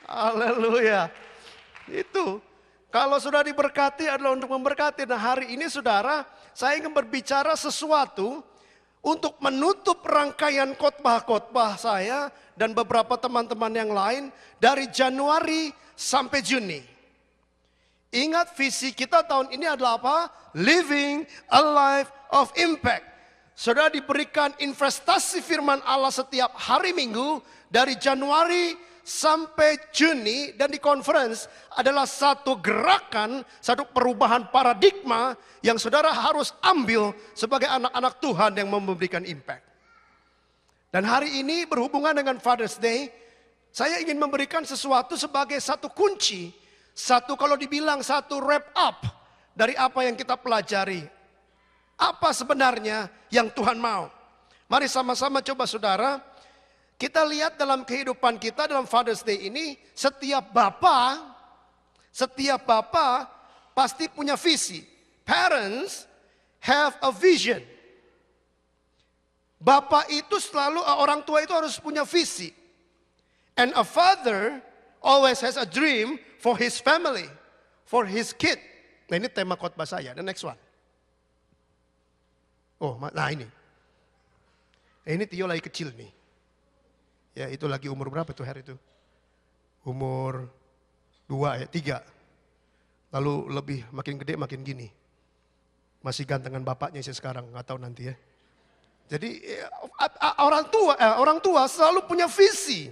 Haleluya. Itu. Kalau sudah diberkati adalah untuk memberkati. Nah hari ini saudara, saya ingin berbicara sesuatu untuk menutup rangkaian khotbah-khotbah saya dan beberapa teman-teman yang lain dari Januari sampai Juni. Ingat visi kita tahun ini adalah apa? Living a life of impact. Saudara diberikan investasi firman Allah setiap hari Minggu dari Januari sampai Juni, dan di conference adalah satu gerakan, satu perubahan paradigma yang saudara harus ambil sebagai anak-anak Tuhan yang memberikan impact. Dan hari ini berhubungan dengan Father's Day, saya ingin memberikan sesuatu sebagai satu kunci, satu kalau dibilang satu wrap up dari apa yang kita pelajari. Apa sebenarnya yang Tuhan mau? Mari sama-sama coba saudara. Kita lihat dalam kehidupan kita dalam Father's Day ini, setiap bapak pasti punya visi. Parents have a vision. Bapak itu selalu, orang tua itu harus punya visi. And a father always has a dream for his family, for his kid. Nah ini tema khotbah saya, the next one. Oh, nah ini. Ini Tio lagi kecil nih. Ya itu lagi umur berapa tuh hari itu? Umur 3. Lalu lebih makin gede makin gini. Masih gantengan bapaknya sih sekarang, nggak tahu nanti ya. Jadi orang tua selalu punya visi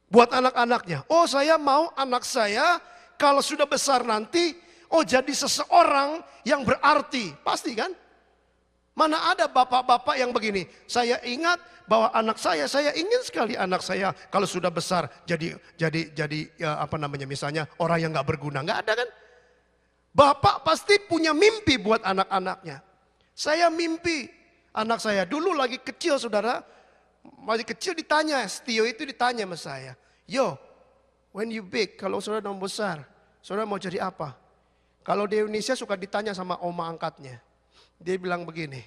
buat anak-anaknya. Oh saya mau anak saya kalau sudah besar nanti, oh jadi seseorang yang berarti. Pasti kan? Mana ada bapak-bapak yang begini, saya ingat bahwa anak saya ingin sekali anak saya kalau sudah besar jadi ya, misalnya orang yang nggak berguna, nggak ada kan? Bapak pasti punya mimpi buat anak-anaknya. Saya mimpi anak saya dulu lagi kecil saudara, masih kecil ditanya, Tio itu ditanya sama saya, yo, when you big, kalau saudara udah besar, saudara mau jadi apa? Kalau di Indonesia suka ditanya sama oma angkatnya. Dia bilang begini,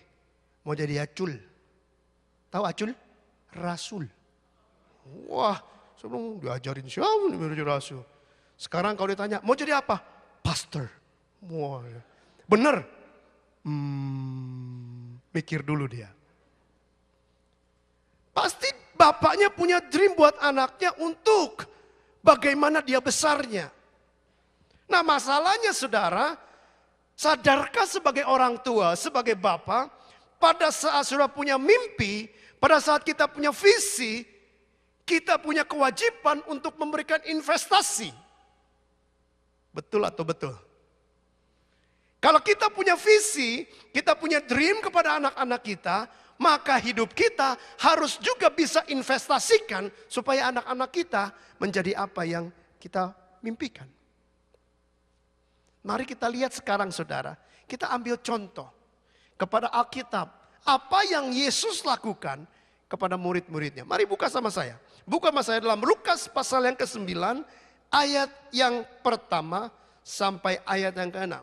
mau jadi acul. Tahu acul? Rasul. Wah, sebelum diajarin siapa nih menjadi rasul. Sekarang kalau ditanya, mau jadi apa? Pastor. Wah, bener. Mikir dulu dia. Pasti bapaknya punya dream buat anaknya untuk bagaimana dia besarnya. Nah masalahnya saudara, sadarkah sebagai orang tua, sebagai bapak, pada saat sudah punya mimpi, pada saat kita punya visi, kita punya kewajiban untuk memberikan investasi. Betul atau betul? Kalau kita punya visi, kita punya dream kepada anak-anak kita, maka hidup kita harus juga bisa investasikan supaya anak-anak kita menjadi apa yang kita mimpikan. Mari kita lihat sekarang saudara, kita ambil contoh kepada Alkitab. Apa yang Yesus lakukan kepada murid-muridnya. Mari buka sama saya. Buka sama saya dalam Lukas pasal yang ke-9, ayat yang pertama sampai ayat yang ke-6.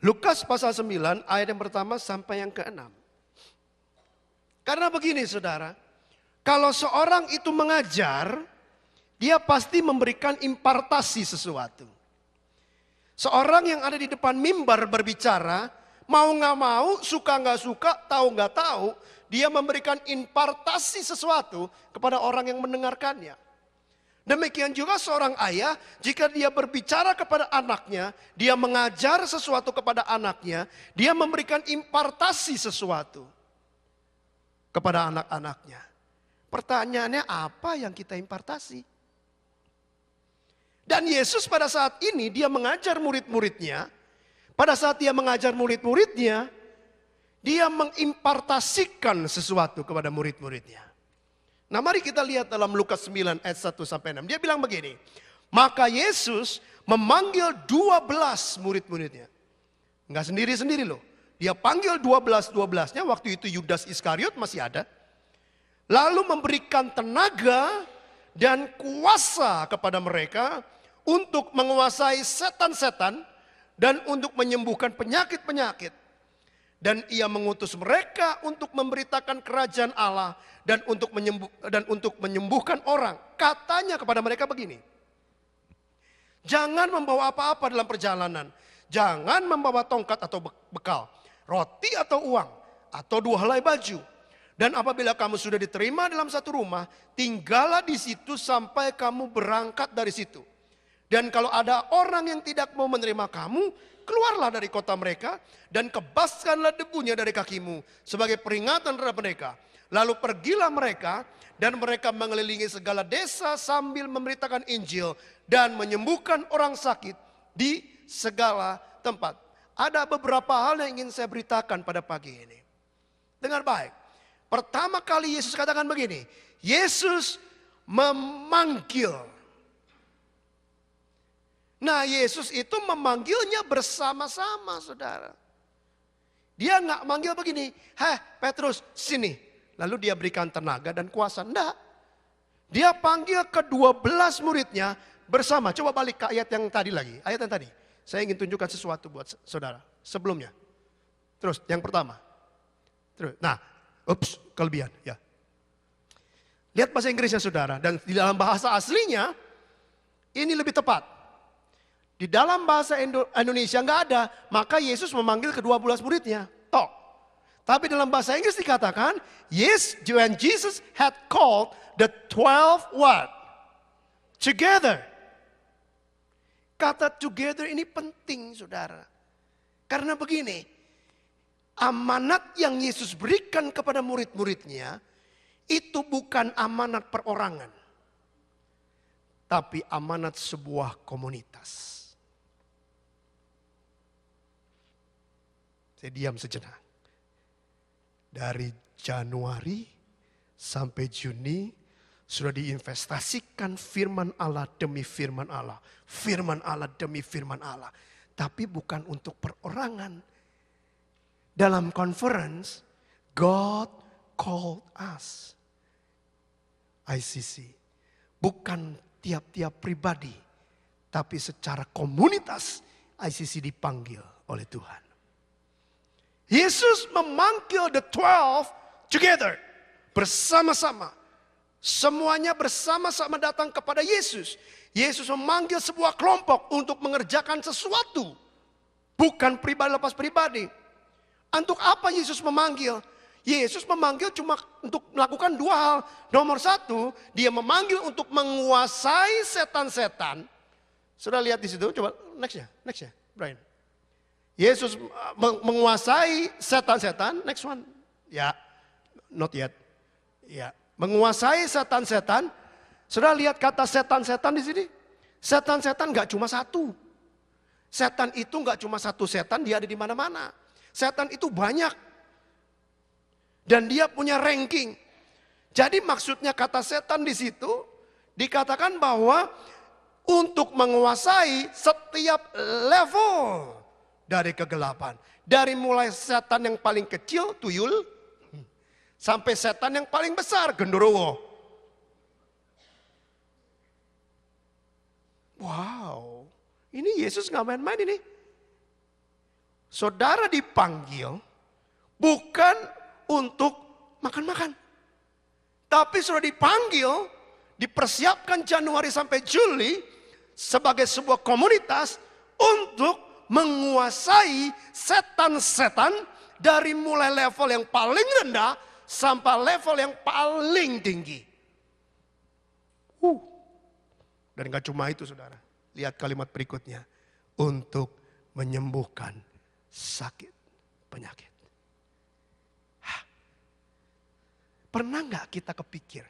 Lukas pasal 9, ayat yang pertama sampai yang ke-6. Karena begini saudara, kalau seorang itu mengajar, dia pasti memberikan impartasi sesuatu. Seorang yang ada di depan mimbar berbicara, mau nggak mau, suka nggak suka, tahu nggak tahu, dia memberikan impartasi sesuatu kepada orang yang mendengarkannya. Demikian juga seorang ayah, jika dia berbicara kepada anaknya, dia mengajar sesuatu kepada anaknya, dia memberikan impartasi sesuatu kepada anak-anaknya. Pertanyaannya apa yang kita impartasi? Dan Yesus pada saat ini dia mengajar murid-muridnya. Pada saat dia mengajar murid-muridnya, dia mengimpartasikan sesuatu kepada murid-muridnya. Nah mari kita lihat dalam Lukas 9 ayat 1 sampai 6. Dia bilang begini, maka Yesus memanggil 12 murid-muridnya. Enggak sendiri-sendiri loh. Dia panggil 12-12-nya, waktu itu Yudas Iskariot masih ada. Lalu memberikan tenaga dan kuasa kepada mereka untuk menguasai setan-setan dan untuk menyembuhkan penyakit-penyakit. Dan ia mengutus mereka untuk memberitakan kerajaan Allah dan untuk menyembuhkan orang. Katanya kepada mereka begini, jangan membawa apa-apa dalam perjalanan. Jangan membawa tongkat atau bekal, roti atau uang, atau 2 helai baju. Dan apabila kamu sudah diterima dalam satu rumah, tinggallah di situ sampai kamu berangkat dari situ. Dan kalau ada orang yang tidak mau menerima kamu, keluarlah dari kota mereka dan kebaskanlah debunya dari kakimu sebagai peringatan terhadap mereka. Lalu pergilah mereka dan mereka mengelilingi segala desa sambil memberitakan Injil dan menyembuhkan orang sakit di segala tempat. Ada beberapa hal yang ingin saya beritakan pada pagi ini. Dengar baik. Pertama kali Yesus katakan begini, Yesus memanggil. Nah, Yesus itu memanggilnya bersama-sama, saudara. Dia nggak manggil begini, "Heh, Petrus, sini." Lalu dia berikan tenaga dan kuasa. Enggak. Dia panggil ke-12 muridnya bersama. Coba balik ke ayat yang tadi lagi. Ayat yang tadi. Saya ingin tunjukkan sesuatu buat saudara. Sebelumnya. Terus, yang pertama. Terus, nah, kelebihan. Ya. Lihat bahasa Inggrisnya, saudara. Dan di dalam bahasa aslinya, ini lebih tepat. Di dalam bahasa Indonesia nggak ada, maka Yesus memanggil ke-12 muridnya. Tok. Tapi dalam bahasa Inggris dikatakan, yes, when Jesus had called the 12 what? Together. Kata together ini penting, saudara. Karena begini, amanat yang Yesus berikan kepada murid-muridnya, itu bukan amanat perorangan. Tapi amanat sebuah komunitas. Saya diam sejenak. Dari Januari sampai Juni sudah diinvestasikan firman Allah demi firman Allah. Firman Allah demi firman Allah. Tapi bukan untuk perorangan. Dalam conference, God called us. ICC. Bukan tiap-tiap pribadi. Tapi secara komunitas ICC dipanggil oleh Tuhan. Yesus memanggil the 12 together. Bersama-sama. Semuanya bersama-sama datang kepada Yesus. Yesus memanggil sebuah kelompok untuk mengerjakan sesuatu. Bukan pribadi lepas pribadi. Untuk apa Yesus memanggil? Yesus memanggil cuma untuk melakukan 2 hal. Nomor 1, dia memanggil untuk menguasai setan-setan. Sudah lihat di situ? Coba next ya, Brian. Yesus menguasai setan-setan. Next one. Ya, not yet. Ya, menguasai setan-setan. Sudah lihat kata setan-setan di sini? Setan-setan nggak cuma satu. Setan itu nggak cuma satu setan, dia ada di mana-mana. Setan itu banyak. Dan dia punya ranking. Jadi maksudnya kata setan di situ dikatakan bahwa untuk menguasai setiap level dari kegelapan. Dari mulai setan yang paling kecil, tuyul, sampai setan yang paling besar, genderuwo. Wow, ini Yesus nggak main-main ini. Saudara dipanggil bukan untuk makan-makan. Tapi sudah dipanggil, dipersiapkan Januari sampai Juli sebagai sebuah komunitas untuk menguasai setan-setan dari mulai level yang paling rendah sampai level yang paling tinggi. Dan gak cuma itu, saudara. Lihat kalimat berikutnya. Untuk menyembuhkan sakit penyakit. Pernah gak kita kepikir?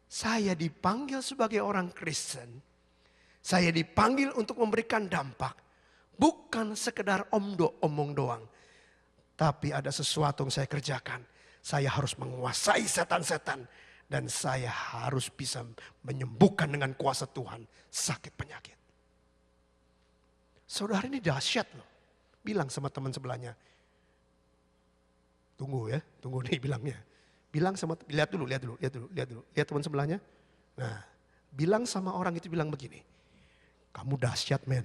Saya dipanggil sebagai orang Kristen. Saya dipanggil untuk memberikan dampak. Bukan sekedar omong doang. Tapi ada sesuatu yang saya kerjakan. Saya harus menguasai setan-setan. Dan saya harus bisa menyembuhkan dengan kuasa Tuhan sakit penyakit. Saudara, ini dahsyat loh. Bilang sama teman sebelahnya. Tunggu nih bilangnya. Bilang sama, lihat dulu. Lihat teman sebelahnya. Nah, bilang sama orang itu bilang begini. Kamu dahsyat, men.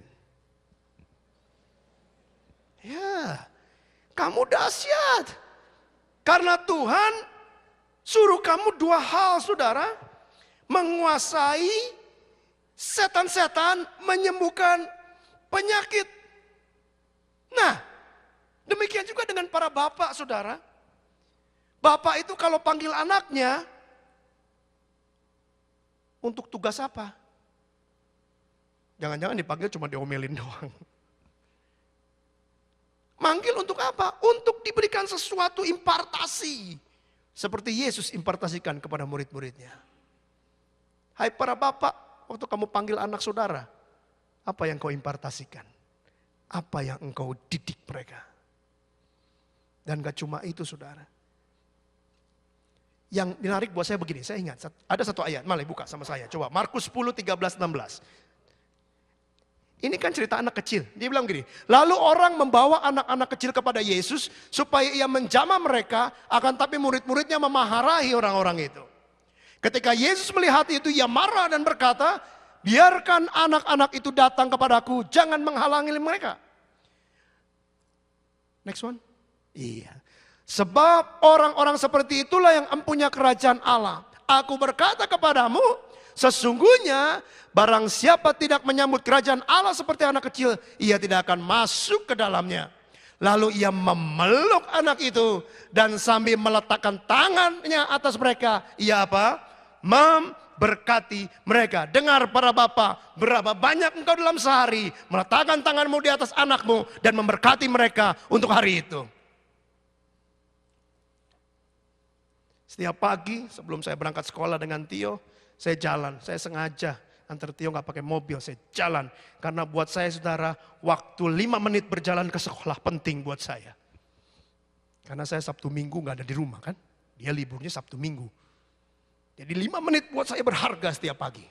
Ya, kamu dahsyat. Karena Tuhan suruh kamu dua hal saudara. Menguasai setan-setan, menyembuhkan penyakit. Nah, demikian juga dengan para bapak saudara. Bapak itu kalau panggil anaknya, untuk tugas apa? Jangan-jangan dipanggil cuma diomelin doang. Manggil untuk apa? Untuk diberikan sesuatu impartasi. Seperti Yesus impartasikan kepada murid-muridnya. Hai para bapak, waktu kamu panggil anak saudara, apa yang kau impartasikan? Apa yang engkau didik mereka? Dan gak cuma itu saudara. Yang menarik buat saya begini, saya ingat ada satu ayat, malah buka sama saya. Coba Markus 10, 13, 16. Ini kan cerita anak kecil. Dia bilang gini, lalu orang membawa anak-anak kecil kepada Yesus supaya ia menjamah mereka, akan tapi murid-muridnya memarahi orang-orang itu. Ketika Yesus melihat itu, ia marah dan berkata, biarkan anak-anak itu datang kepadaku, jangan menghalangi mereka. Next one. Iya. Sebab orang-orang seperti itulah yang empunya kerajaan Allah. Aku berkata kepadamu, sesungguhnya barang siapa tidak menyambut kerajaan Allah seperti anak kecil, ia tidak akan masuk ke dalamnya. Lalu ia memeluk anak itu dan sambil meletakkan tangannya atas mereka, ia apa? Memberkati mereka. Dengar para bapak, berapa banyak engkau dalam sehari meletakkan tanganmu di atas anakmu dan memberkati mereka untuk hari itu. Setiap pagi sebelum saya berangkat sekolah dengan Tio, saya jalan, saya sengaja antar Tio gak pakai mobil, saya jalan. Karena buat saya saudara, waktu 5 menit berjalan ke sekolah penting buat saya. Karena saya Sabtu Minggu gak ada di rumah kan, dia liburnya Sabtu Minggu. Jadi 5 menit buat saya berharga setiap pagi.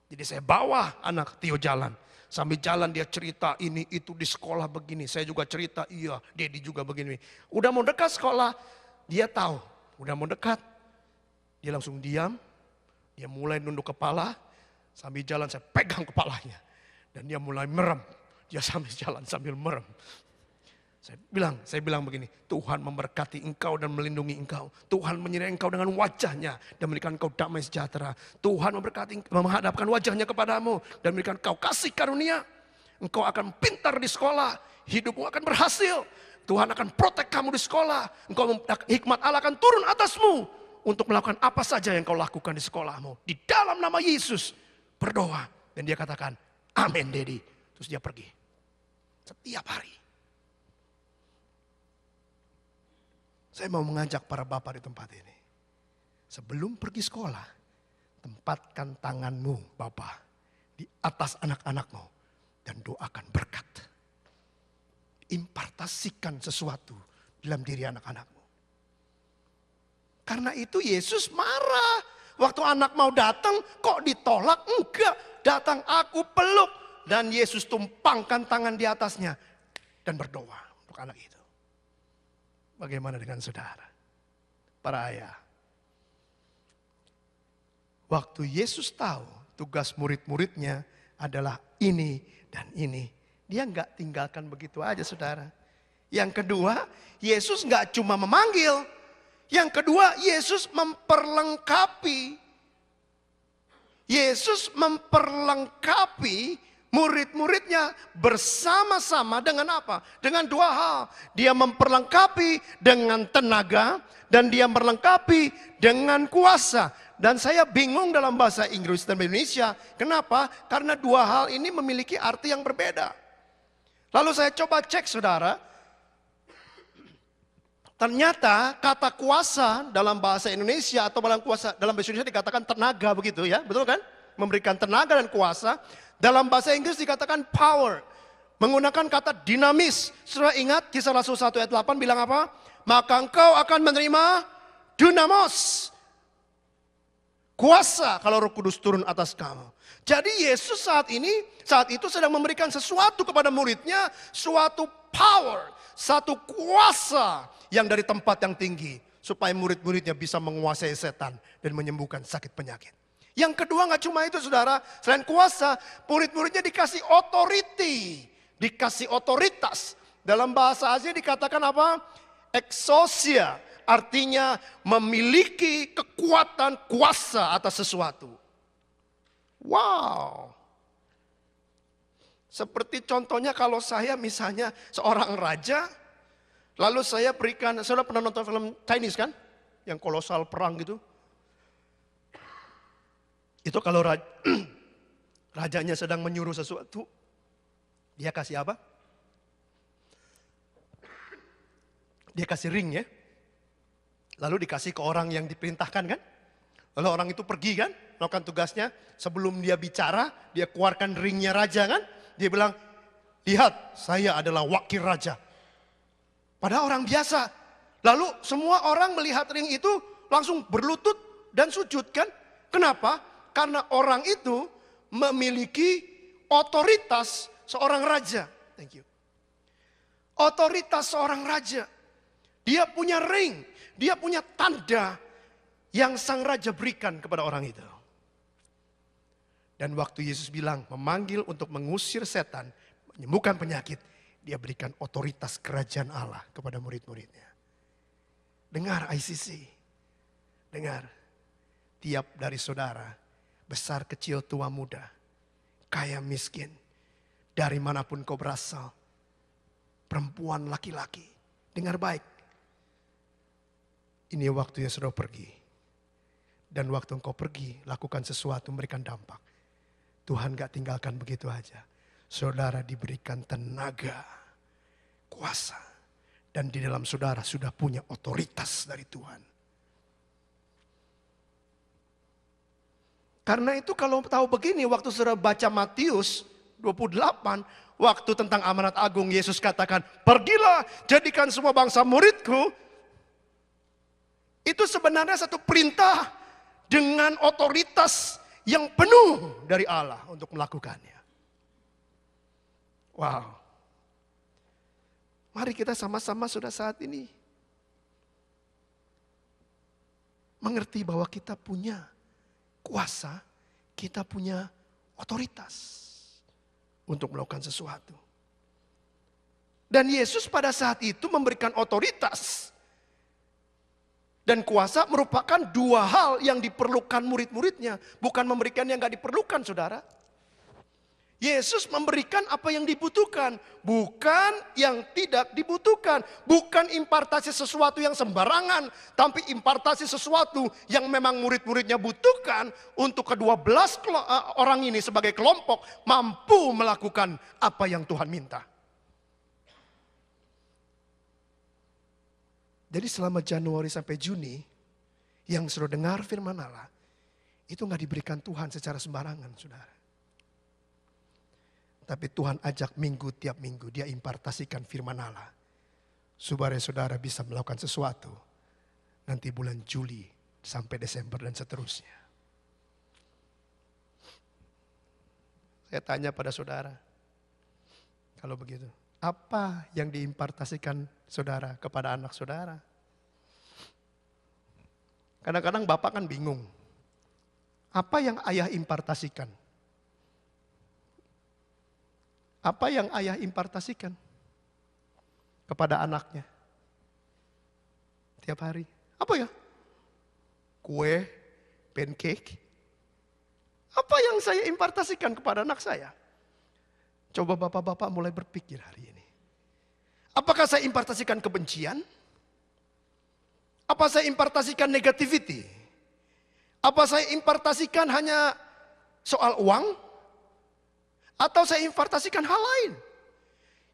Jadi saya bawa anak Tio jalan. Sambil jalan dia cerita ini itu di sekolah begini, saya juga cerita iya, Dedi juga begini. Udah mau dekat sekolah, dia tahu. Udah mau dekat, dia langsung diam, dia mulai nunduk kepala, sambil jalan saya pegang kepalanya. Dan dia mulai merem, dia sambil jalan sambil merem. Saya bilang begini, Tuhan memberkati engkau dan melindungi engkau. Tuhan menyertai engkau dengan wajahnya dan memberikan engkau damai sejahtera. Tuhan memberkati, menghadapkan wajahnya kepadamu dan memberikan engkau kasih karunia. Engkau akan pintar di sekolah, hidupmu akan berhasil. Tuhan akan protek kamu di sekolah. Hikmat Allah akan turun atasmu untuk melakukan apa saja yang kau lakukan di sekolahmu. Di dalam nama Yesus berdoa. Dan dia katakan, amin Dedi. Terus dia pergi. Setiap hari. Saya mau mengajak para bapak di tempat ini. Sebelum pergi sekolah, tempatkan tanganmu bapak di atas anak-anakmu. Dan doakan berkat. Impartasikan sesuatu dalam diri anak-anakmu. Karena itu Yesus marah. Waktu anak mau datang kok ditolak? Enggak, datang aku peluk. Dan Yesus tumpangkan tangan di atasnya. Dan berdoa untuk anak itu. Bagaimana dengan saudara? Para ayah. Waktu Yesus tahu tugas murid-muridnya adalah ini dan ini. Dia nggak tinggalkan begitu aja saudara. Yang kedua, Yesus nggak cuma memanggil. Yang kedua, Yesus memperlengkapi. Yesus memperlengkapi murid-muridnya bersama-sama dengan apa? Dengan dua hal. Dia memperlengkapi dengan tenaga dan dia memperlengkapi dengan kuasa. Dan saya bingung dalam bahasa Inggris dan Indonesia. Kenapa? Karena dua hal ini memiliki arti yang berbeda. Lalu saya coba cek saudara, ternyata kata kuasa dalam bahasa Indonesia atau dalam bahasa Indonesia dikatakan tenaga begitu ya, betul kan? Memberikan tenaga dan kuasa. Dalam bahasa Inggris dikatakan power, menggunakan kata dinamis. Saudara ingat Kisah Rasul 1 ayat 8 bilang apa? Maka engkau akan menerima dunamos, kuasa kalau Roh Kudus turun atas kamu. Jadi Yesus saat itu sedang memberikan sesuatu kepada muridnya, suatu power, satu kuasa yang dari tempat yang tinggi. Supaya murid-muridnya bisa menguasai setan dan menyembuhkan sakit penyakit. Yang kedua gak cuma itu saudara, selain kuasa, murid-muridnya dikasih authority, dikasih otoritas. Dalam bahasa Asia dikatakan apa? Exousia, artinya memiliki kekuatan kuasa atas sesuatu. Wow. Seperti contohnya kalau saya misalnya seorang raja, lalu saya berikan, saudara pernah nonton film Chinese kan? Yang kolosal perang gitu. Itu kalau rajanya sedang menyuruh sesuatu, dia kasih apa? Dia kasih ring ya. Lalu dikasih ke orang yang diperintahkan kan. Lalu orang itu pergi kan, melakukan tugasnya. Sebelum dia bicara, dia keluarkan ringnya raja kan. Dia bilang, lihat saya adalah wakil raja. Padahal orang biasa. Lalu semua orang melihat ring itu langsung berlutut dan sujud kan. Kenapa? Karena orang itu memiliki otoritas seorang raja. Thank you. Otoritas seorang raja. Dia punya ring, dia punya tanda yang sang raja berikan kepada orang itu. Dan waktu Yesus bilang memanggil untuk mengusir setan, menyembuhkan penyakit, dia berikan otoritas kerajaan Allah kepada murid-muridnya. Dengar ICC, dengar, tiap dari saudara, besar kecil tua muda, kaya miskin, dari manapun kau berasal, perempuan laki-laki, dengar baik. Ini waktunya saudara pergi. Dan waktu engkau pergi, lakukan sesuatu memberikan dampak. Tuhan gak tinggalkan begitu aja. Saudara diberikan tenaga, kuasa. Dan di dalam saudara sudah punya otoritas dari Tuhan. Karena itu kalau tahu begini, waktu saudara baca Matius 28, waktu tentang amanat agung Yesus katakan, pergilah jadikan semua bangsa muridku. Itu sebenarnya satu perintah dengan otoritas yang penuh dari Allah untuk melakukannya. Wow. Mari kita sama-sama sudah saat ini mengerti bahwa kita punya kuasa, kita punya otoritas untuk melakukan sesuatu. Dan Yesus pada saat itu memberikan otoritas dan kuasa merupakan dua hal yang diperlukan murid-muridnya. Bukan memberikan yang gak diperlukan, saudara. Yesus memberikan apa yang dibutuhkan, bukan yang tidak dibutuhkan. Bukan impartasi sesuatu yang sembarangan, tapi impartasi sesuatu yang memang murid-muridnya butuhkan untuk kedua belas orang ini sebagai kelompok mampu melakukan apa yang Tuhan minta. Jadi selama Januari sampai Juni, yang sudah dengar firman Allah, itu gak diberikan Tuhan secara sembarangan, saudara. Tapi Tuhan ajak tiap minggu dia impartasikan firman Allah. Supaya saudara bisa melakukan sesuatu. Nanti bulan Juli sampai Desember dan seterusnya. Saya tanya pada saudara. Kalau begitu, apa yang diimpartasikan saudara kepada anak saudara? Kadang-kadang bapak kan bingung. Apa yang ayah impartasikan? Apa yang ayah impartasikan kepada anaknya tiap hari? Apa ya? Kue, pancake. Apa yang saya impartasikan kepada anak saya? Coba bapak-bapak mulai berpikir hari ini. Apakah saya impartasikan kebencian? Apa saya impartasikan negativity? Apa saya impartasikan hanya soal uang? Atau saya impartasikan hal lain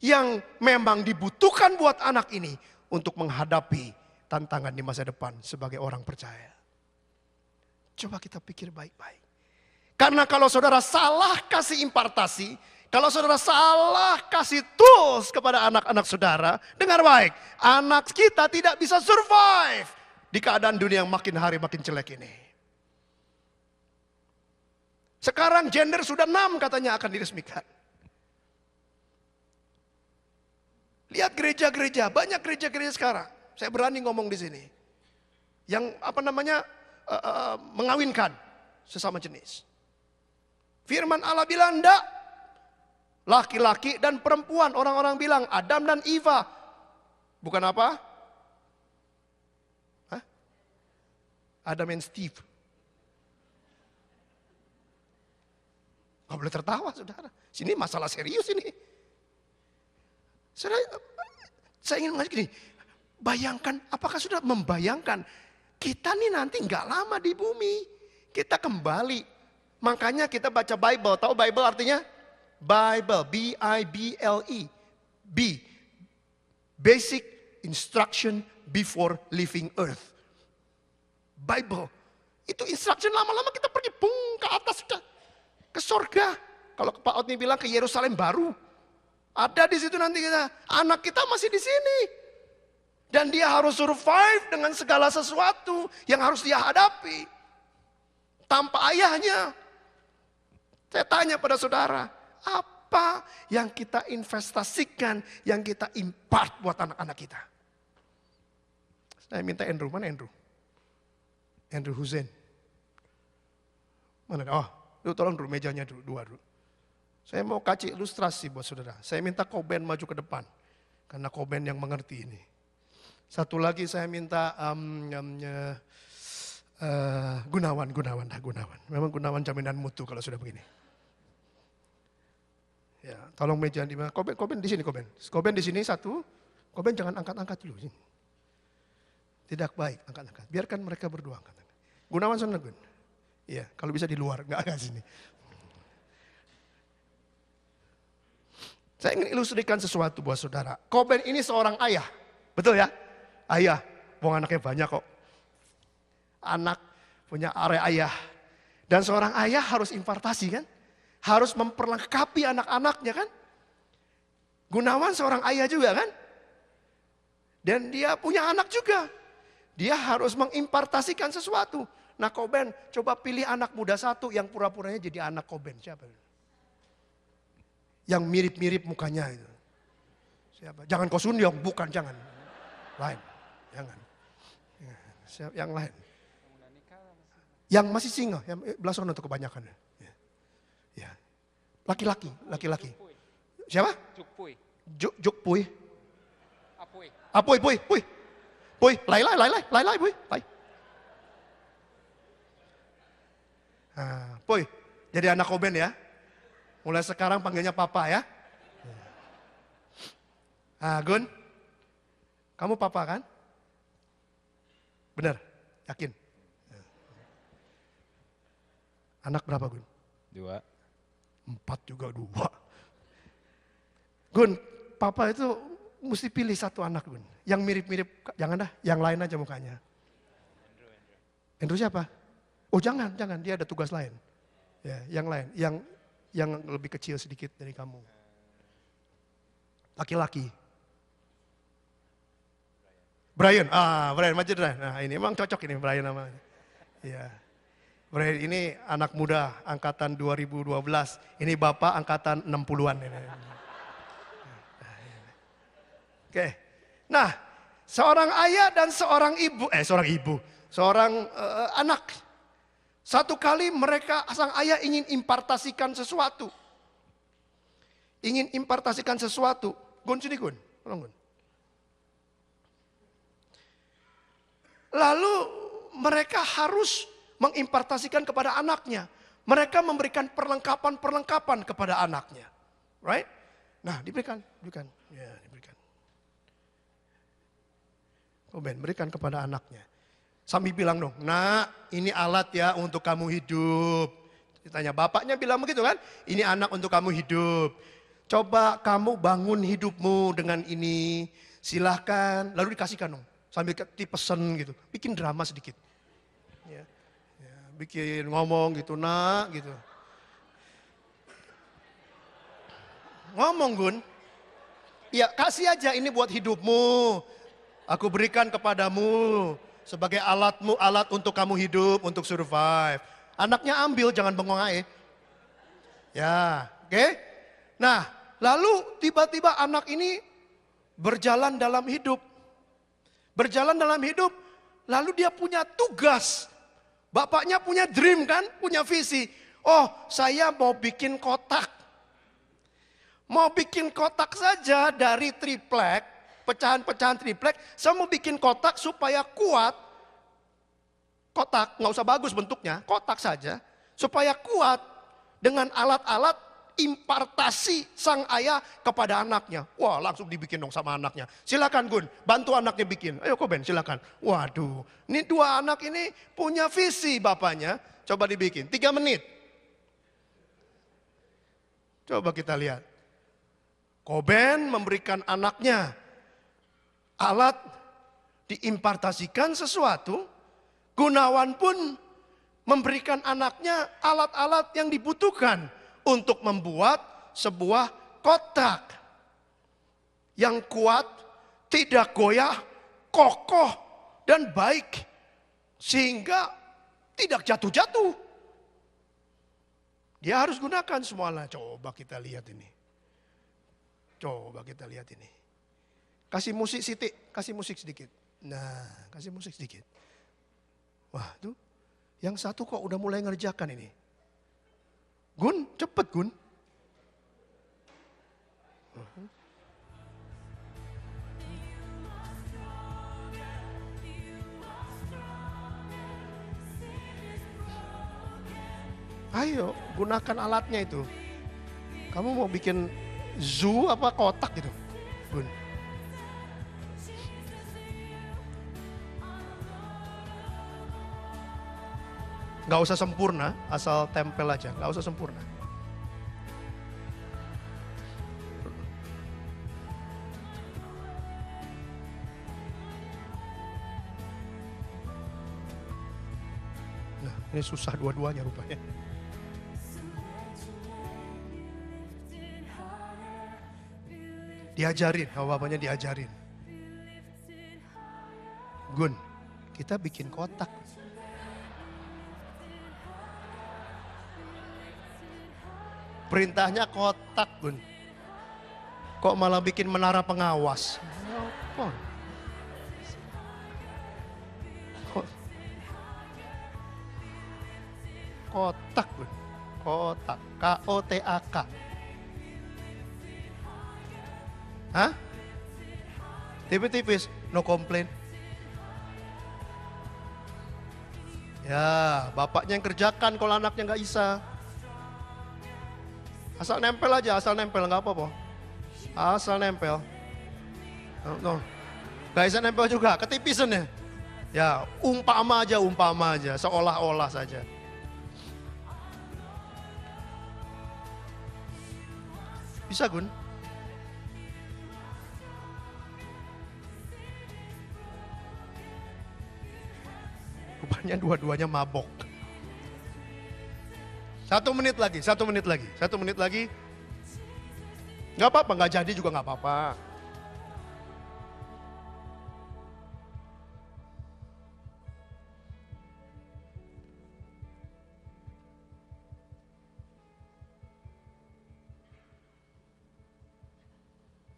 yang memang dibutuhkan buat anak ini untuk menghadapi tantangan di masa depan sebagai orang percaya. Coba kita pikir baik-baik. Karena kalau saudara salah kasih impartasi, kalau saudara salah kasih tools kepada anak-anak saudara, dengar baik, anak kita tidak bisa survive di keadaan dunia yang makin hari makin jelek ini. Sekarang gender sudah 6 katanya akan diresmikan. Lihat gereja-gereja, banyak gereja-gereja sekarang. Saya berani ngomong di sini. Yang mengawinkan sesama jenis. Firman Allah bilang enggak. Laki-laki dan perempuan. Orang-orang bilang Adam dan Eva. Bukan apa? Hah? Adam and Steve. Gak boleh tertawa, saudara. Sini masalah serius ini. Saya ingin mengatakan gini. Bayangkan, apakah sudah membayangkan. Kita nih nanti gak lama di bumi. Kita kembali. Makanya kita baca Bible. Tahu Bible artinya? Bible, B-I-B-L-E. B, basic instruction before leaving earth. Bible, itu instruction lama-lama kita pergi ke atas sudah. Ke sorga. Kalau Pak Otni bilang ke Yerusalem baru. Ada di situ nanti kita. Anak kita masih di sini. Dan dia harus survive dengan segala sesuatu yang harus dia hadapi. Tanpa ayahnya. Saya tanya pada saudara. Apa yang kita investasikan, yang kita impart buat anak-anak kita? Saya minta Andrew, mana Andrew? Andrew Hussein. Mana? Oh, lu tolong dulu mejanya dua dulu. Saya mau kasih ilustrasi buat saudara. Saya minta Koben maju ke depan. Karena Koben yang mengerti ini. Satu lagi saya minta Gunawan. Memang Gunawan jaminan mutu kalau sudah begini. Ya, tolong meja di mana? Koben di sini, Koben. Koben di sini satu. Koben jangan angkat-angkat dulu. Sini. Tidak baik angkat-angkat. Biarkan mereka berdua angkat. Gunawan sana, Gun. Iya, kalau bisa di luar, enggak sini. Saya ingin ilustrasikan sesuatu buat saudara. Koben ini seorang ayah. Betul ya? Ayah. Buang anaknya banyak kok. Anak punya area ayah. Dan seorang ayah harus impartasi kan? Harus memperlengkapi anak-anaknya kan. Gunawan seorang ayah juga kan. Dan dia punya anak juga. Dia harus mengimpartasikan sesuatu. Nah Koben, coba pilih anak muda satu yang pura-puranya jadi anak Koben. Siapa? Yang mirip-mirip mukanya itu. Siapa? Jangan Kosunyong, bukan, jangan. Lain, jangan. Siapa? Yang lain. Yang masih single, yang belasan untuk kebanyakan. Ya. Laki-laki. Siapa? Jukpuy. Jukpuy. Apuy. Puy. Lai, Puy. Lai. Puy, jadi anak Koben ya. Mulai sekarang panggilnya papa ya. Gun, kamu papa kan? Benar, yakin? Anak berapa Gun? 2. 4 juga 2. Gun, papa itu mesti pilih satu anak Gun. Yang mirip-mirip, jangan dah, yang lain aja mukanya. Andrew siapa? Oh jangan, dia ada tugas lain. Ya, yang lain, yang lebih kecil sedikit dari kamu. Laki-laki. Brian, Brian maju dah. Nah ini emang cocok ini Brian namanya. Ya. Brian ini anak muda angkatan 2012. Ini bapak angkatan 60-an ini. Oke. Nah, seorang ayah dan seorang anak. Satu kali sang ayah ingin impartasikan sesuatu. Gun sini Gun, tolong Gun. Lalu mereka harus mengimpartasikan kepada anaknya. Mereka memberikan perlengkapan kepada anaknya. Right? Nah, diberikan. Ya, diberikan. Koben, berikan kepada anaknya. Sambil bilang dong, nak ini alat ya untuk kamu hidup. Ditanya bapaknya bilang begitu kan, ini anak untuk kamu hidup. Coba kamu bangun hidupmu dengan ini, silahkan. Lalu dikasihkan dong, sambil dipesen gitu, bikin drama sedikit. Ya, bikin ngomong gitu, nak gitu. Ngomong Gun, ya kasih aja ini buat hidupmu. Aku berikan kepadamu. Sebagai alatmu, alat untuk kamu hidup, untuk survive. Anaknya ambil, jangan bengong aja. Ya, oke. Nah, lalu tiba-tiba anak ini berjalan dalam hidup. Lalu dia punya tugas. Bapaknya punya dream kan, punya visi. Oh, saya mau bikin kotak. Mau bikin kotak saja dari triplek, pecahan-pecahan triplek, saya mau bikin kotak supaya kuat. Kotak, nggak usah bagus bentuknya, kotak saja. Supaya kuat dengan alat-alat impartasi sang ayah kepada anaknya. Wah, langsung dibikin dong sama anaknya. Silakan Gun, bantu anaknya bikin. Ayo Koben, silakan. Waduh, ini dua anak ini punya visi bapaknya. Coba dibikin, 3 menit. Coba kita lihat. Koben memberikan anaknya alat, diimpartasikan sesuatu. Gunawan pun memberikan anaknya alat-alat yang dibutuhkan untuk membuat sebuah kotak yang kuat, tidak goyah, kokoh, dan baik. Sehingga tidak jatuh-jatuh. Dia harus gunakan semuanya. Coba kita lihat ini. Coba kita lihat ini. Kasih musik Siti, kasih musik sedikit. Nah, kasih musik sedikit. Wah, tuh. Yang satu kok udah mulai ngerjakan ini. Gun, cepet Gun. Ayo, gunakan alatnya itu. Kamu mau bikin zoo apa kotak gitu, Gun? Gak usah sempurna, asal tempel aja, gak usah sempurna. Nah, ini susah dua-duanya rupanya. Diajarin, bapaknya diajarin. Gun, kita bikin kotak. Perintahnya kotak, Gun. Kok malah bikin menara pengawas? Kotak, Gun. Kotak, K-O-T-A-K. Hah? Tipis-tipis, no complain. Ya, bapaknya yang kerjakan kalau anaknya nggak bisa. Asal nempel aja, asal nempel nggak apa-apa. Asal nempel. No. Gak bisa nempel juga, ketipisan ya. Ya, umpama aja, seolah-olah saja. Bisa Gun? Rupanya dua-duanya mabok. 1 menit lagi, 1 menit lagi, 1 menit lagi. Gak apa-apa, gak jadi juga gak apa-apa.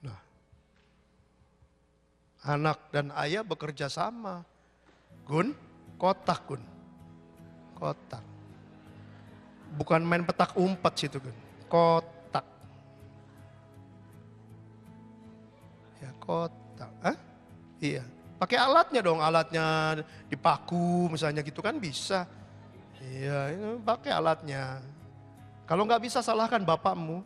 Nah, anak dan ayah bekerja sama. Gun, kotak Gun, kotak. Bukan main petak umpet situ Gun, kotak. Ya kotak, iya. Pakai alatnya dong, alatnya dipaku misalnya gitu kan bisa. Iya, ini pakai alatnya. Kalau nggak bisa salahkan bapakmu.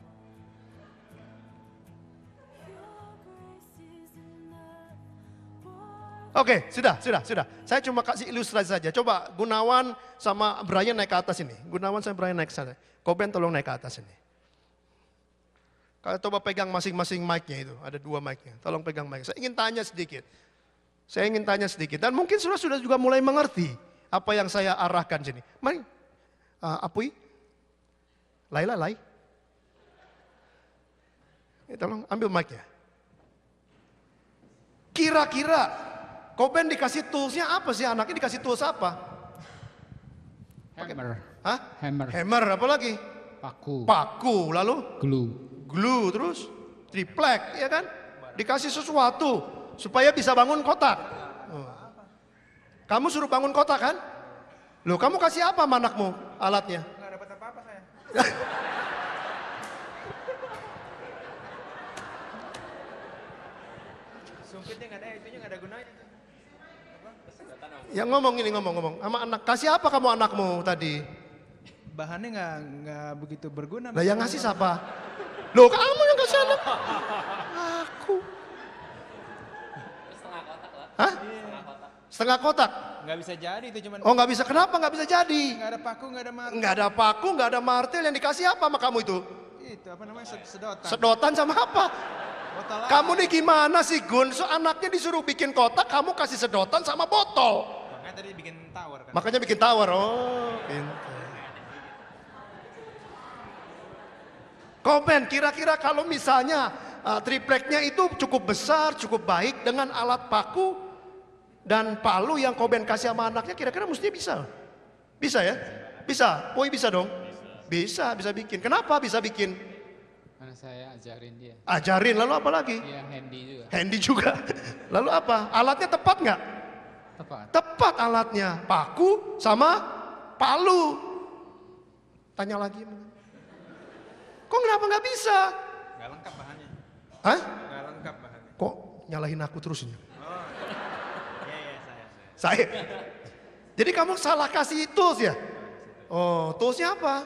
Oke, sudah. Saya cuma kasih ilustrasi saja. Coba Gunawan sama Brian naik ke atas ini. Gunawan sama Brian naik ke sana. Koben tolong naik ke atas ini. Kalau coba pegang masing-masing mic-nya itu. Ada 2 mic-nya. Tolong pegang mic. Saya ingin tanya sedikit. Dan mungkin sudah juga mulai mengerti apa yang saya arahkan sini. Mari, Apui, Lai. Tolong ambil mic-nya. Kira-kira Koben dikasih toolsnya apa sih, anaknya dikasih tools apa? Hammer. Hah? Hammer, apa lagi? Paku, lalu? Glue, terus? Triplek, ya kan? Dikasih sesuatu supaya bisa bangun kotak. Kamu suruh bangun kotak kan? Loh, kamu kasih apa sama anakmu alatnya? Nggak dapat apa-apa saya. Sumpitnya nggak ada, itunya nggak ada gunanya. Yang ngomong ini ngomong sama anak. Kasih apa kamu anakmu tadi? Bahannya nggak begitu berguna. Lah yang ngasih siapa? Loh kamu yang kasih anak. Aku. Hah? Setengah kotak? Nggak bisa jadi itu cuman. Oh nggak bisa, kenapa nggak bisa jadi? Nggak ada paku, nggak ada martil. Nggak ada paku, nggak ada martil, yang dikasih apa sama kamu itu? Itu apa namanya, sedotan. Sedotan sama apa? Botol air. Kamu nih gimana sih Gun? So anaknya disuruh bikin kotak, kamu kasih sedotan sama botol. Makanya tadi bikin tower kan. Makanya bikin tower, oh pintar. Komen, kira-kira kalau misalnya tripleknya itu cukup besar, cukup baik dengan alat paku dan palu yang Koben kasih sama anaknya, kira-kira mestinya bisa. Bisa ya? Bisa? Woi bisa dong? Bisa bikin. Kenapa bisa bikin? Karena saya ajarin dia. Ajarin, lalu apa lagi? Iya, handy juga. Handy juga. Lalu apa? Alatnya tepat nggak? Tepat. Tepat alatnya, paku sama palu. Tanya lagi. Kok kenapa nggak bisa? Nggak lengkap bahannya. Hah? Nggak lengkap bahannya. Kok nyalahin aku terus ini? Oh, iya Saya. Jadi kamu salah kasih tools ya? Oh, toolsnya apa?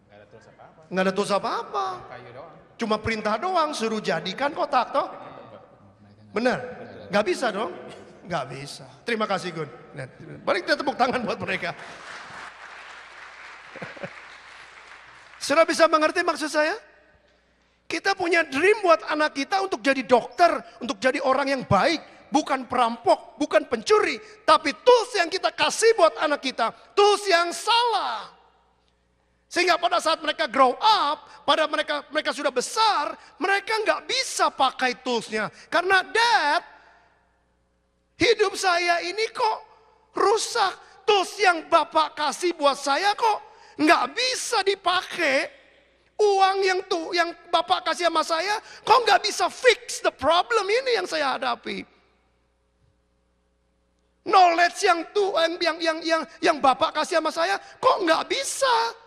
Nggak ada tools apa-apa. Nggak ada tools apa-apa. Kayu doang. Cuma perintah doang, suruh jadikan kotak toh. Benar? Nggak bisa dong? Nggak bisa. Terima kasih Gun. Balik kita tepuk tangan buat mereka. Sudah bisa mengerti maksud saya? Kita punya dream buat anak kita untuk jadi dokter, untuk jadi orang yang baik, bukan perampok, bukan pencuri, tapi tools yang kita kasih buat anak kita, tools yang salah. Sehingga pada saat mereka grow up, pada mereka sudah besar, mereka nggak bisa pakai toolsnya. Karena Dad, hidup saya ini kok rusak. Tools yang Bapak kasih buat saya kok nggak bisa dipakai. Uang yang Bapak kasih sama saya, kok nggak bisa fix the problem ini yang saya hadapi. Knowledge yang Bapak kasih sama saya, kok nggak bisa.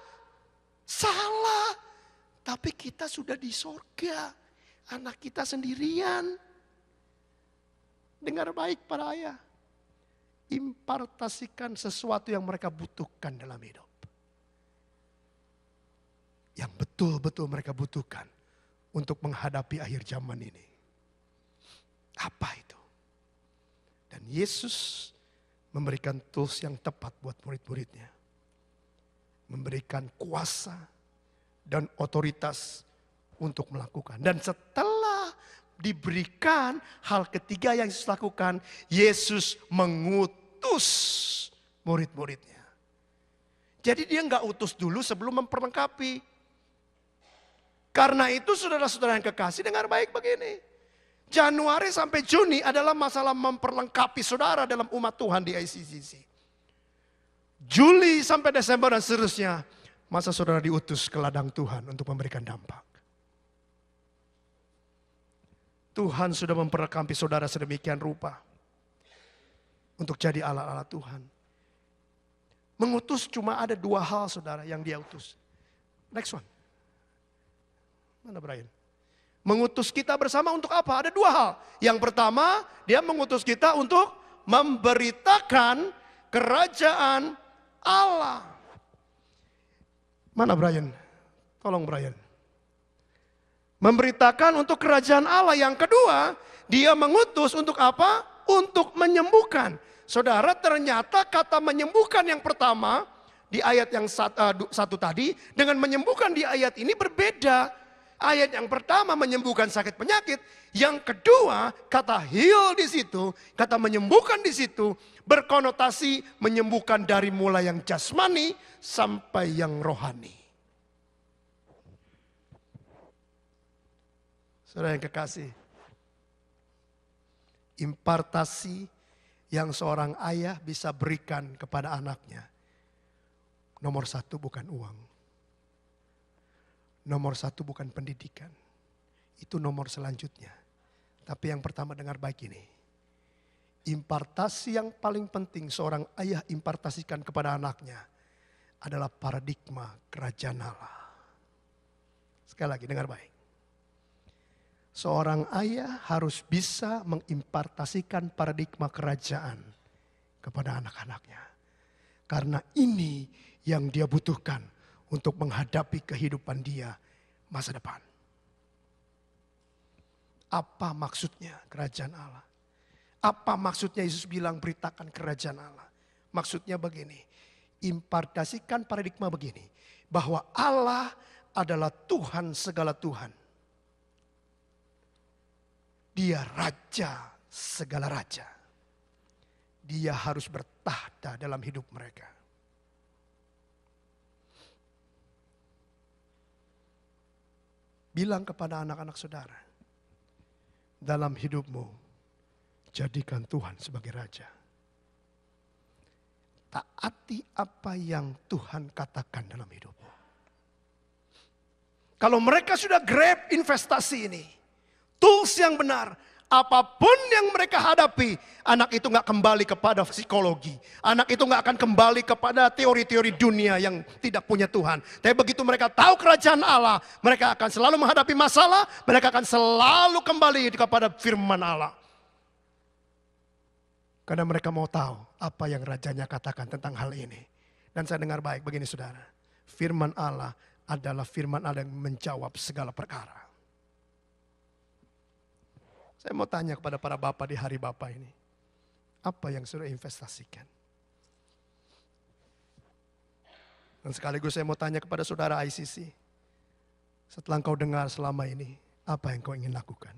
Salah. Tapi kita sudah di sorga. Anak kita sendirian. Dengar baik para ayah. Impartasikan sesuatu yang mereka butuhkan dalam hidup. Yang betul-betul mereka butuhkan untuk menghadapi akhir zaman ini. Apa itu? Dan Yesus memberikan tools yang tepat buat murid-muridnya. Memberikan kuasa dan otoritas untuk melakukan. Dan setelah diberikan hal ketiga yang Yesus lakukan, Yesus mengutus murid-muridnya. Jadi dia nggak utus dulu sebelum memperlengkapi. Karena itu saudara-saudara yang kekasih, dengar baik begini. Januari sampai Juni adalah masalah memperlengkapi saudara dalam umat Tuhan di ICCC. Juli sampai Desember dan seterusnya, masa saudara diutus ke ladang Tuhan untuk memberikan dampak. Tuhan sudah memperlengkapi saudara sedemikian rupa untuk jadi alat-alat Tuhan. Mengutus cuma ada dua hal saudara yang dia utus. Next one. Mana Brian? Mengutus kita bersama untuk apa? Ada dua hal. Yang pertama, dia mengutus kita untuk memberitakan kerajaan Allah. Mana Brian? Tolong Brian. Memberitakan untuk kerajaan Allah. Yang kedua, dia mengutus untuk apa? Untuk menyembuhkan. Saudara, ternyata kata menyembuhkan yang pertama di ayat yang satu tadi dengan menyembuhkan di ayat ini berbeda. Ayat yang pertama menyembuhkan sakit penyakit, yang kedua kata heal di situ, kata menyembuhkan di situ berkonotasi menyembuhkan dari mulai yang jasmani sampai yang rohani. Saudara yang kekasih, impartasi yang seorang ayah bisa berikan kepada anaknya, nomor satu bukan uang. Nomor satu bukan pendidikan. Itu nomor selanjutnya. Tapi yang pertama dengar baik ini. Impartasi yang paling penting seorang ayah impartasikan kepada anaknya adalah paradigma kerajaan Allah. Sekali lagi dengar baik. Seorang ayah harus bisa mengimpartasikan paradigma kerajaan kepada anak-anaknya. Karena ini yang dia butuhkan untuk menghadapi kehidupan dia masa depan. Apa maksudnya kerajaan Allah? Apa maksudnya Yesus bilang beritakan kerajaan Allah? Maksudnya begini, impartasikan paradigma begini, bahwa Allah adalah Tuhan segala Tuhan. Dia raja segala raja. Dia harus bertahta dalam hidup mereka. Bilang kepada anak-anak saudara, dalam hidupmu, jadikan Tuhan sebagai raja. Taati apa yang Tuhan katakan dalam hidupmu. Kalau mereka sudah grab investasi ini, tools yang benar, apapun yang mereka hadapi, anak itu gak kembali kepada psikologi. Anak itu gak akan kembali kepada teori-teori dunia yang tidak punya Tuhan. Tapi begitu mereka tahu kerajaan Allah, mereka akan selalu menghadapi masalah, mereka akan selalu kembali kepada firman Allah. Karena mereka mau tahu apa yang rajanya katakan tentang hal ini. Dan saya dengar baik begini saudara, firman Allah adalah firman Allah yang menjawab segala perkara. Saya mau tanya kepada para bapak di hari bapak ini. Apa yang sudah investasikan? Dan sekaligus saya mau tanya kepada saudara ICC. Setelah engkau dengar selama ini, apa yang kau ingin lakukan?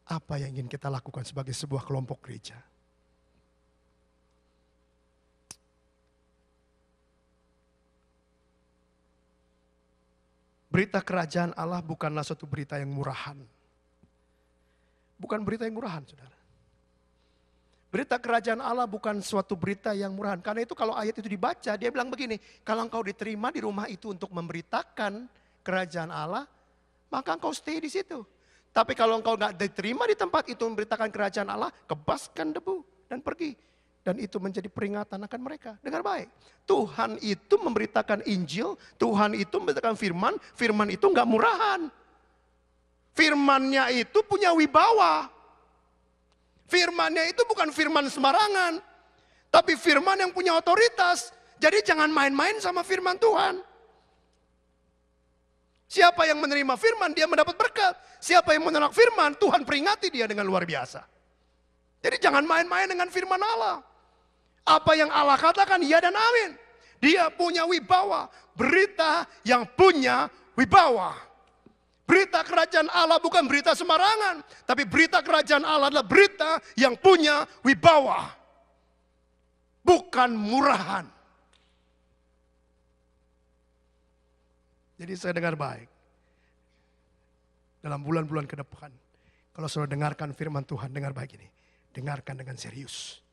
Apa yang ingin kita lakukan sebagai sebuah kelompok gereja? Berita kerajaan Allah bukanlah suatu berita yang murahan. Bukan berita yang murahan, saudara. Berita kerajaan Allah bukan suatu berita yang murahan. Karena itu kalau ayat itu dibaca, dia bilang begini, kalau engkau diterima di rumah itu untuk memberitakan kerajaan Allah, maka engkau stay di situ. Tapi kalau engkau gak diterima di tempat itu memberitakan kerajaan Allah, kebaskan debu dan pergi. Dan itu menjadi peringatan akan mereka. Dengar baik, Tuhan itu memberitakan Injil, Tuhan itu memberitakan firman, firman itu gak murahan. Firmannya itu punya wibawa. Firmannya itu bukan firman sembarangan. Tapi firman yang punya otoritas. Jadi jangan main-main sama firman Tuhan. Siapa yang menerima firman, dia mendapat berkat. Siapa yang menolak firman, Tuhan peringati dia dengan luar biasa. Jadi jangan main-main dengan firman Allah. Apa yang Allah katakan, ya dan amin. Dia punya wibawa. Berita yang punya wibawa. Berita kerajaan Allah bukan berita sembarangan. Tapi berita kerajaan Allah adalah berita yang punya wibawa. Bukan murahan. Jadi saya dengar baik. Dalam bulan-bulan ke depan. Kalau saudara dengarkan firman Tuhan, dengar baik ini. Dengarkan dengan serius.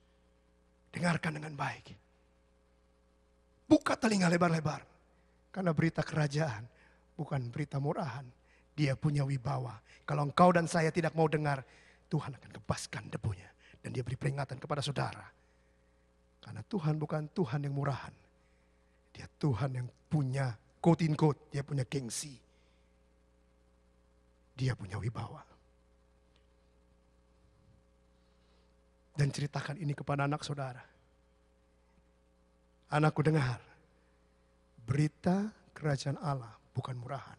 Dengarkan dengan baik. Buka telinga lebar-lebar. Karena berita kerajaan bukan berita murahan. Dia punya wibawa. Kalau engkau dan saya tidak mau dengar, Tuhan akan kebaskan debunya. Dan dia beri peringatan kepada saudara. Karena Tuhan bukan Tuhan yang murahan. Dia Tuhan yang punya quote in quote, dia punya gengsi. Dia punya wibawa. Dan ceritakan ini kepada anak saudara. Anakku dengar, berita kerajaan Allah bukan murahan.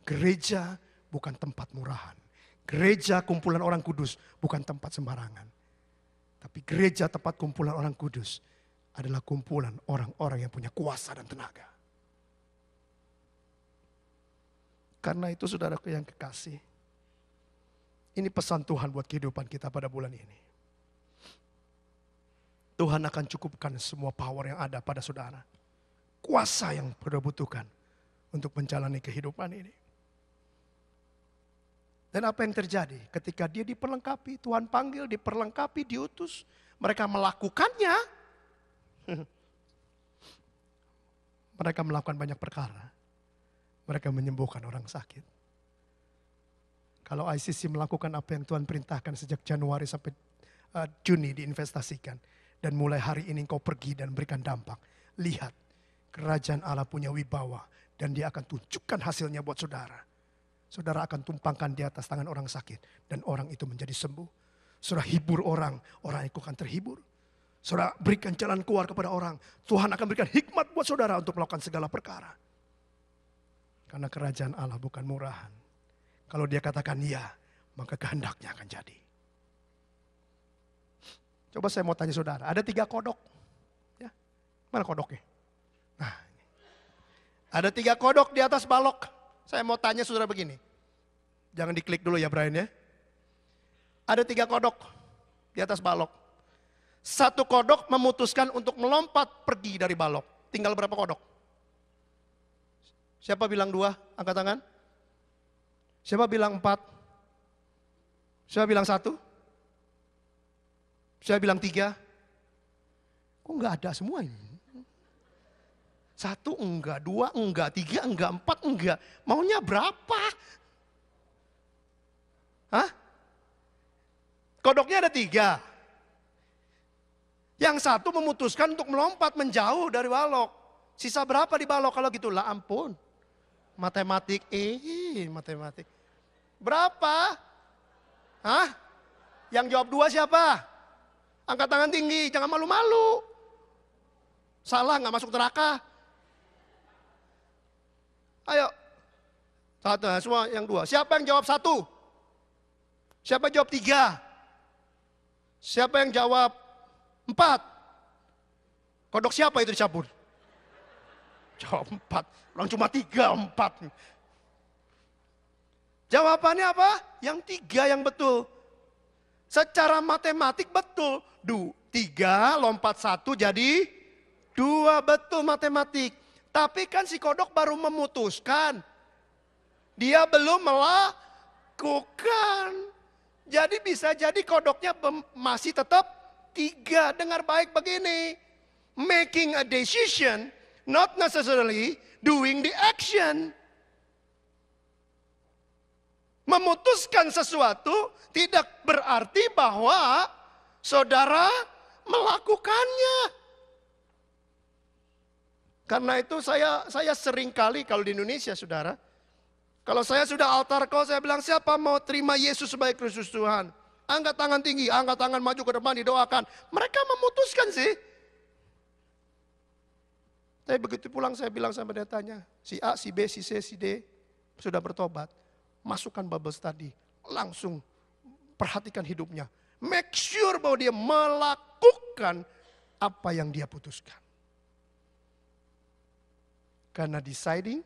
Gereja bukan tempat murahan. Gereja kumpulan orang kudus bukan tempat sembarangan. Tapi gereja tempat kumpulan orang kudus adalah kumpulan orang-orang yang punya kuasa dan tenaga. Karena itu saudaraku yang kekasih, ini pesan Tuhan buat kehidupan kita pada bulan ini. Tuhan akan cukupkan semua power yang ada pada saudara. Kuasa yang saudara butuhkan untuk menjalani kehidupan ini. Dan apa yang terjadi ketika dia diperlengkapi, Tuhan panggil, diperlengkapi, diutus. Mereka melakukannya. Mereka melakukan banyak perkara. Mereka menyembuhkan orang sakit. Kalau ICC melakukan apa yang Tuhan perintahkan sejak Januari sampai Juni diinvestasikan. Dan mulai hari ini engkau pergi dan berikan dampak. Lihat, kerajaan Allah punya wibawa. Dan dia akan tunjukkan hasilnya buat saudara. Saudara akan tumpangkan di atas tangan orang sakit dan orang itu menjadi sembuh. Saudara hibur orang, orang itu akan terhibur. Saudara berikan jalan keluar kepada orang. Tuhan akan berikan hikmat buat saudara untuk melakukan segala perkara. Karena kerajaan Allah bukan murahan. Kalau dia katakan ya, maka kehendaknya akan jadi. Coba saya mau tanya saudara, ada 3 kodok. Ya, mana kodoknya? Nah, ada 3 kodok di atas balok. Saya mau tanya saudara begini. Jangan diklik dulu ya Brian ya. Ada 3 kodok di atas balok. 1 kodok memutuskan untuk melompat pergi dari balok. Tinggal berapa kodok? Siapa bilang 2? Angkat tangan. Siapa bilang 4? Siapa bilang 1? Siapa bilang 3? Kok enggak ada semua ini? 1 enggak, 2 enggak, 3 enggak, 4 enggak. Maunya berapa? Hah? Kodoknya ada 3. Yang 1 memutuskan untuk melompat menjauh dari balok. Sisa berapa di balok kalau gitu? Lah ampun. Matematik, matematik. Berapa? Hah? Yang jawab 2 siapa? Angkat tangan tinggi, jangan malu-malu. Salah gak masuk neraka. Ayo. 1, semua yang 2. Siapa yang jawab 1? Siapa yang jawab 3? Siapa yang jawab 4? Kodok siapa itu dicabut? Jawab 4. Orang cuma 3, 4. Jawabannya apa? Yang 3 yang betul. Secara matematik betul. 3 lompat 1 jadi 2, betul matematik. Tapi kan si kodok baru memutuskan. Dia belum melakukan. Jadi bisa jadi kodoknya masih tetap 3, dengar baik begini. Making a decision, not necessarily doing the action. Memutuskan sesuatu tidak berarti bahwa saudara melakukannya. Karena itu saya sering kali kalau di Indonesia saudara. Kalau saya sudah altar call saya bilang siapa mau terima Yesus sebagai Kristus Tuhan. Angkat tangan tinggi, angkat tangan maju ke depan didoakan. Mereka memutuskan sih. Tapi begitu pulang saya bilang sama pendetanya. Si A, si B, si C, si D sudah bertobat. Masukkan Bible study. Langsung perhatikan hidupnya. Make sure bahwa dia melakukan apa yang dia putuskan. Karena deciding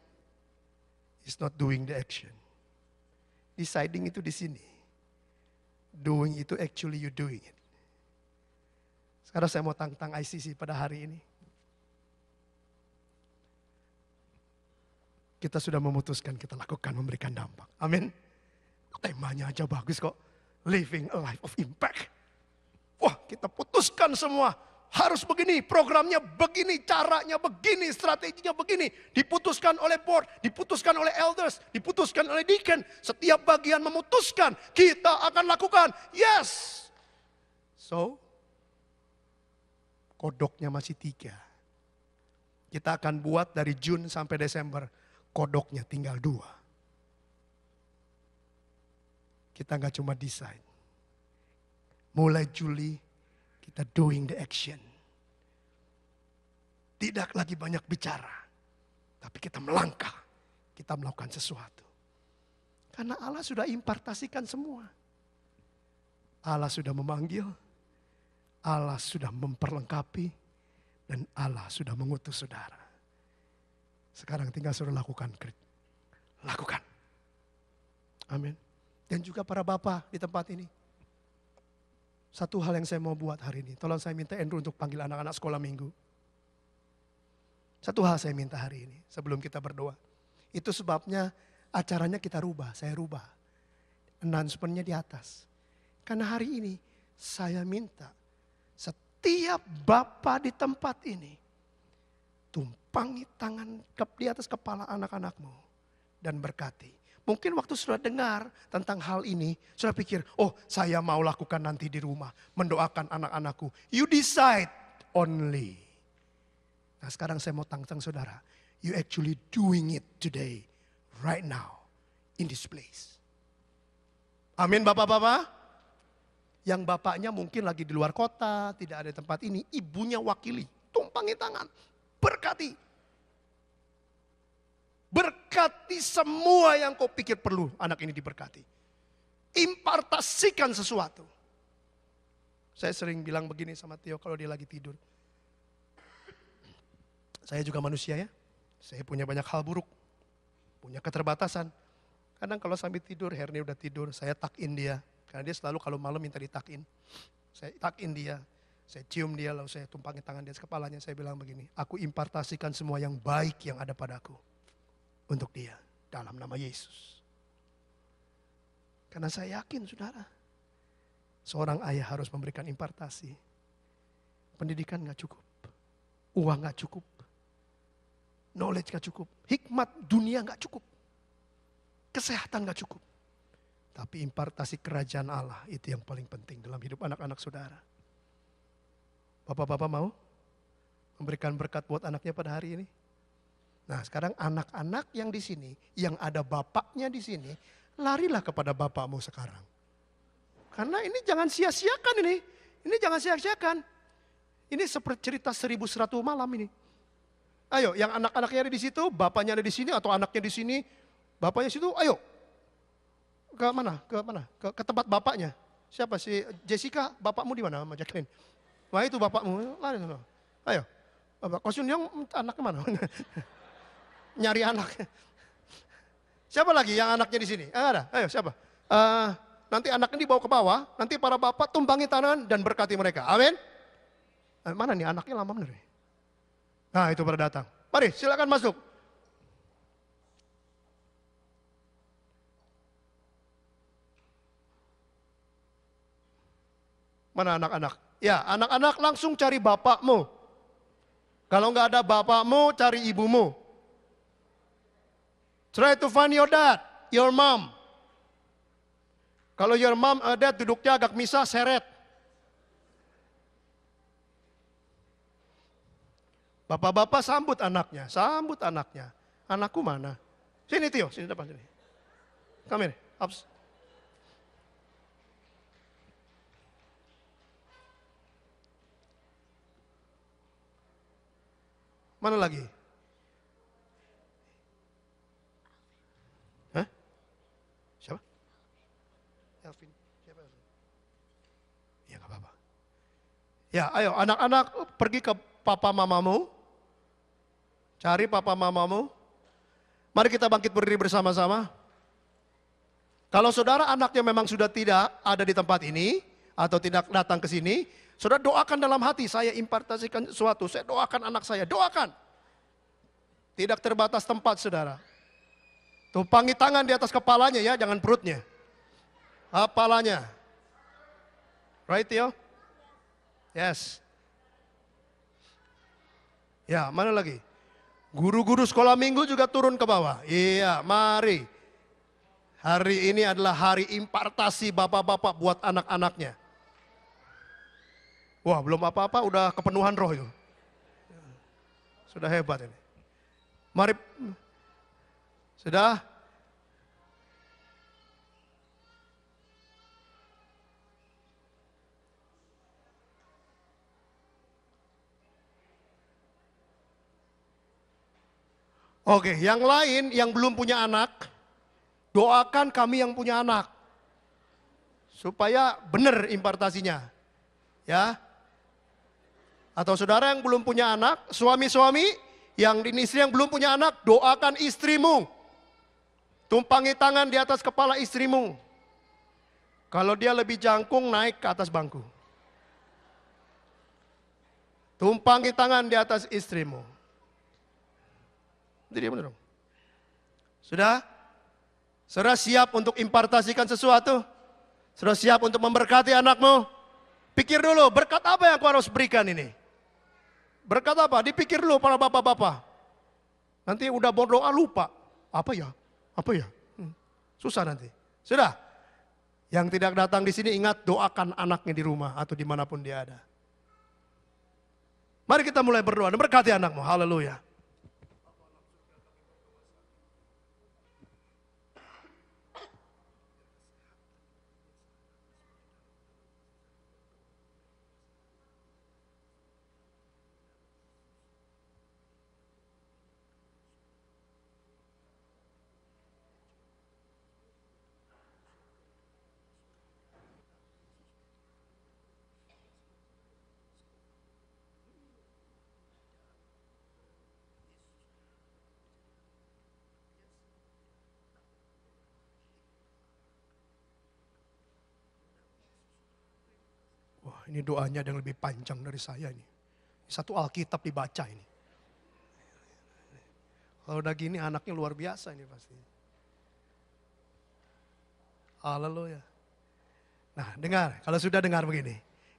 is not doing the action. Deciding itu di sini. Doing itu actually you doing it. Sekarang saya mau tentang ICC pada hari ini. Kita sudah memutuskan kita lakukan memberikan dampak. Amin. Temanya aja bagus kok. Living a life of impact. Wah kita putuskan semua. Harus begini, programnya begini, caranya begini, strateginya begini. Diputuskan oleh board, diputuskan oleh elders, diputuskan oleh deacon. Setiap bagian memutuskan, kita akan lakukan. Yes. So, kodoknya masih 3. Kita akan buat dari Juni sampai Desember, kodoknya tinggal 2. Kita nggak cuma decide. Mulai Juli, kita doing the action. Tidak lagi banyak bicara. Tapi kita melangkah. Kita melakukan sesuatu. Karena Allah sudah impartasikan semua. Allah sudah memanggil. Allah sudah memperlengkapi. Dan Allah sudah mengutus saudara. Sekarang tinggal saudara lakukan. Lakukan. Amin. Dan juga para bapak di tempat ini. Satu hal yang saya mau buat hari ini. Tolong saya minta Andrew untuk panggil anak-anak sekolah minggu. Satu hal saya minta hari ini sebelum kita berdoa. Itu sebabnya acaranya kita rubah, saya rubah. Announcement-nya di atas. Karena hari ini saya minta setiap bapak di tempat ini. Tumpangi tangan di atas kepala anak-anakmu. Dan berkati. Mungkin waktu sudah dengar tentang hal ini, sudah pikir, oh saya mau lakukan nanti di rumah. Mendoakan anak-anakku. You decide only. Nah sekarang saya mau tantang saudara. You actually doing it today, right now. in this place. Amin Bapak-bapak. Yang bapaknya mungkin lagi di luar kota, tidak ada tempat ini, ibunya wakili, tumpangi tangan, berkati. Berkati semua yang kau pikir perlu anak ini diberkati. Impartasikan sesuatu. Saya sering bilang begini sama Tio kalau dia lagi tidur. Saya juga manusia ya, saya punya banyak hal buruk, punya keterbatasan. Kadang kalau sambil tidur, Herni udah tidur, saya tuck-in dia. Karena dia selalu kalau malam minta di-tuck-in. Saya tuck-in dia, saya cium dia, lalu saya tumpangi tangan dia ke kepalanya. Saya bilang begini, aku impartasikan semua yang baik yang ada padaku. Untuk dia, dalam nama Yesus. Karena saya yakin saudara, seorang ayah harus memberikan impartasi. Pendidikan gak cukup, uang gak cukup, knowledge gak cukup, hikmat dunia gak cukup. Kesehatan gak cukup. Tapi impartasi kerajaan Allah itu yang paling penting dalam hidup anak-anak saudara. Bapak-bapak mau memberikan berkat buat anaknya pada hari ini? Nah sekarang anak-anak yang di sini, yang ada bapaknya di sini, larilah kepada bapakmu sekarang. Karena ini jangan sia-siakan ini. Ini jangan sia-siakan. Ini seperti cerita 1100 malam ini. Ayo yang anak-anaknya ada di situ, bapaknya ada di sini atau anaknya di sini, bapaknya situ, ayo. Ke mana? Ke tempat bapaknya. Siapa si Jessica? Bapakmu di mana? Sama Jacqueline. Wah itu bapakmu. Lari sana. Ayo. Bapak Kosun yang anaknya mana? Nyari anak. Siapa lagi yang anaknya di sini? Ada. Ayo siapa? Nanti anaknya dibawa ke bawah. Nanti para bapak tumpangi tangan dan berkati mereka. Amin. Mana nih anaknya lama bener. Nah itu pada datang. Mari silakan masuk. Mana anak-anak? Ya, anak-anak langsung cari bapakmu. Kalau nggak ada bapakmu, cari ibumu. Try to find your dad, your mom. Kalau your mom, dad duduknya agak misah, seret. Bapak-bapak sambut anaknya, sambut anaknya. Anakku mana? Sini Tio, sini depan sini. Come here, ups. Mana lagi? Hah? Siapa? Elvin. Siapa Elvin? Ya gak apa-apa. Ya ayo anak-anak pergi ke papa mamamu. Cari papa mamamu. Mari kita bangkit berdiri bersama-sama. Kalau saudara anaknya memang sudah tidak ada di tempat ini. Atau tidak datang ke sini. Saudara doakan dalam hati, saya impartasikan sesuatu, saya doakan anak saya, doakan. Tidak terbatas tempat saudara. Tumpangi tangan di atas kepalanya ya, jangan perutnya. Kepalanya. Right Tio? Yes. Ya mana lagi? Guru-guru sekolah minggu juga turun ke bawah. Iya mari. Hari ini adalah hari impartasi bapak-bapak buat anak-anaknya. Wah belum apa-apa udah kepenuhan roh itu. Sudah hebat ini. Mari. Sudah. Oke, yang lain yang belum punya anak, doakan kami yang punya anak. Supaya benar impartasinya. Ya. Atau saudara yang belum punya anak, suami-suami yang istri yang belum punya anak, doakan istrimu. Tumpangi tangan di atas kepala istrimu. Kalau dia lebih jangkung, naik ke atas bangku. Tumpangi tangan di atas istrimu. Jadi benar dong. Sudah? Saudara siap untuk impartasikan sesuatu? Saudara siap untuk memberkati anakmu? Pikir dulu, berkat apa yang kau harus berikan ini? Berkat apa? Dipikir dulu para bapak-bapak. Nanti udah berdoa lupa. Apa ya? Apa ya? Susah nanti. Sudah? Yang tidak datang di sini ingat doakan anaknya di rumah atau dimanapun dia ada. Mari kita mulai berdoa dan berkati anakmu. Haleluya. ini doanya ada yang lebih panjang dari saya ini. Satu Alkitab dibaca ini. Kalau udah gini anaknya luar biasa ini pasti. Haleluya. Nah dengar, kalau sudah dengar begini.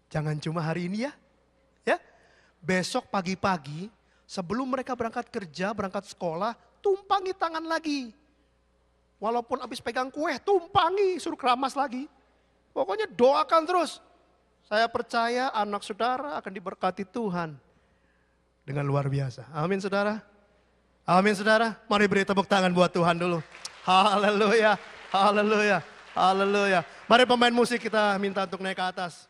Jangan cuma hari ini ya. Ya, besok pagi-pagi sebelum mereka berangkat kerja, berangkat sekolah, tumpangi tangan lagi. Walaupun habis pegang kue, tumpangi, suruh keramas lagi. Pokoknya doakan terus. Saya percaya anak saudara akan diberkati Tuhan dengan luar biasa. Amin saudara. Amin saudara. Mari beri tepuk tangan buat Tuhan dulu. Haleluya, haleluya, haleluya. Mari pemain musik kita minta untuk naik ke atas.